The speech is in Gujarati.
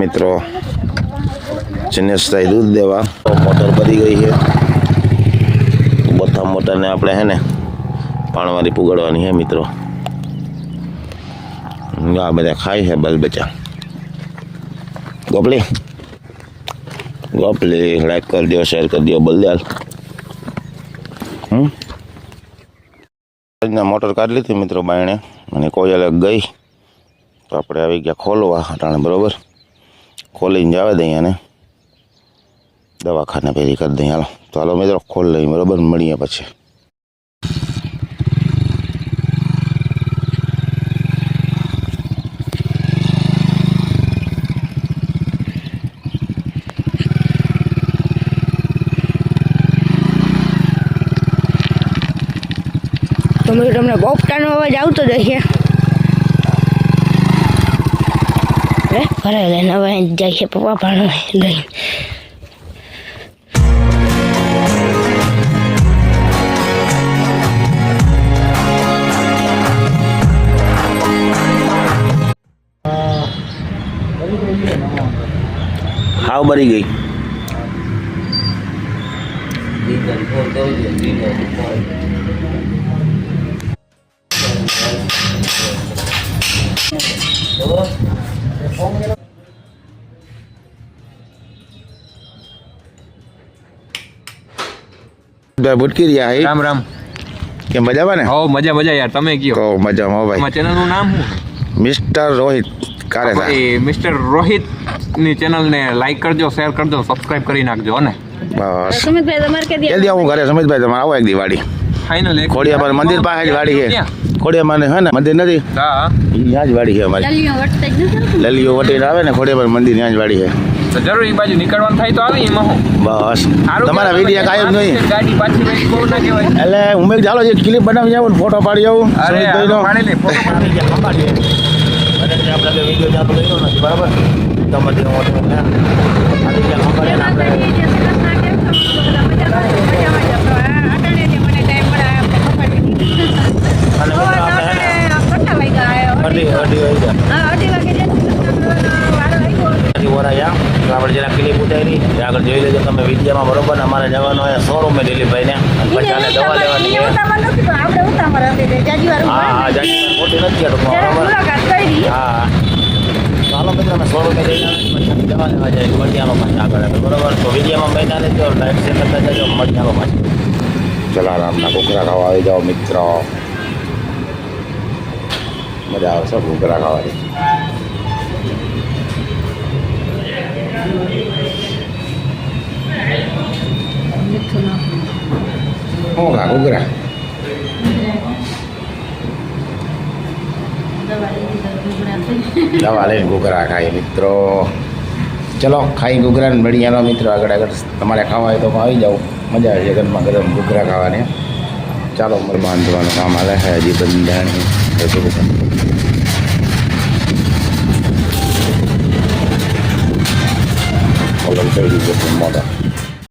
મિત્રો ચિનેશભાઈ દૂધ દેવા મોટર ભરી ગઈ છે બધા મોટરને આપણે હે ને પાણવાળી પુગાડવાની છે મિત્રો આ બધા ખાય છે બાલ બચ્ચા ગોપલી લાઈક કરી દો શેર કરી દો બલદાલ મોટર કાઢી લીધી મિત્રો બાયણે અને કોઈ અલગ ગઈ તો આપણે આવી ગયા ખોલવા હટાણે બરાબર ખોલીને જવા દઈએ અને દવાખાને પેલી કરી દઈએ હાલો તો હાલો મિત્રો ખોલ લઈએ બરાબર મળીએ પછી તમને પોપટાનો અવાજ આવતો જ હશે ઘરે લઈને હવે જાય છે પપ્પા ભાણો લઈને હાવ બરી ગઈ ભૂટકી રહ્યા હે રામ રામ કે મજામાં ને હો મજા મજા યાર તમે કયો તો મજામાં હો ભાઈ તમારા ચેનલ નું નામ શું મિસ્ટર રોહિત કારેસા એ મિસ્ટર રોહિત ની ચેનલ ને લાઈક કરજો શેર કરજો સબસ્ક્રાઇબ કરી નાખજો હો ને બસ સુમિતભાઈ તમારે કે જલ્દી આવું ઘરે સમિતભાઈ તમારે આવો એક દી વાડી ફાઇનલ ખોડિયામાં મંદિર પાસે જ વાડી છે ખોડિયામાં હે ને મંદિર નથી હા ત્યાં જ વાડી છે અમારી લલિયો વટતા જ નથી લલીઓ વટીને આવે ને ખોડિયામાં મંદિર ત્યાં જ વાડી છે તો જરૂર એ બાજુ નીકળવાનું થાય તો આવી એમાં હું બસ તમારા વિડીયો કાયમ નહીં ગાડી પાછી ભાઈ બહુ ના કહેવાય એટલે ઉમેશ ચાલો જે ક્લિપ બનાવી જાવ ફોટો પાડી આવું અરે પાડી લે ફોટો પાડી આપણે વિડીયો ચાલુ કર્યો નથી બરાબર આપણે જરા ક્લિપ ઉતારી આગળ જોઈ લેજો તમે વિડીયોમાં બરોબર ને અમારે જવાનું હોય શોરૂમે દિલીપભાઈને પછી આને દવા લેવાની છે હા જાજી ખોટી નથી બરોબર હા ચાલો મિત્રો અમે શોરૂમે જઈને પછી દવા લેવા જાય મઢિયામાં પાછા આગળ આવે બરોબર તો વિડીયોમાં મહિના લેજો લાઈક શેર કરતા જજો મઢિયામાં પાછા જલારામના ઘૂઘરા ખાવા આવી જાઓ મિત્રો મજા આવશે ઘૂઘરા ખાવાની શું ખા ઘૂઘરા દવા લઈને ઘૂઘરા ખાઈ મિત્રો ચલો ખાઈ ઘૂઘરા ને મળીયાનો મિત્રો આગળ આગળ તમારે ખાવા હોય તો આવી જાઓ મજા આવે છે ગરમા ગરમ ઘૂઘરા ખાવાની ચાલો મર બાંધવાનું કામ હાલે છે હજી બંધાણી થઈ ગયું મોટા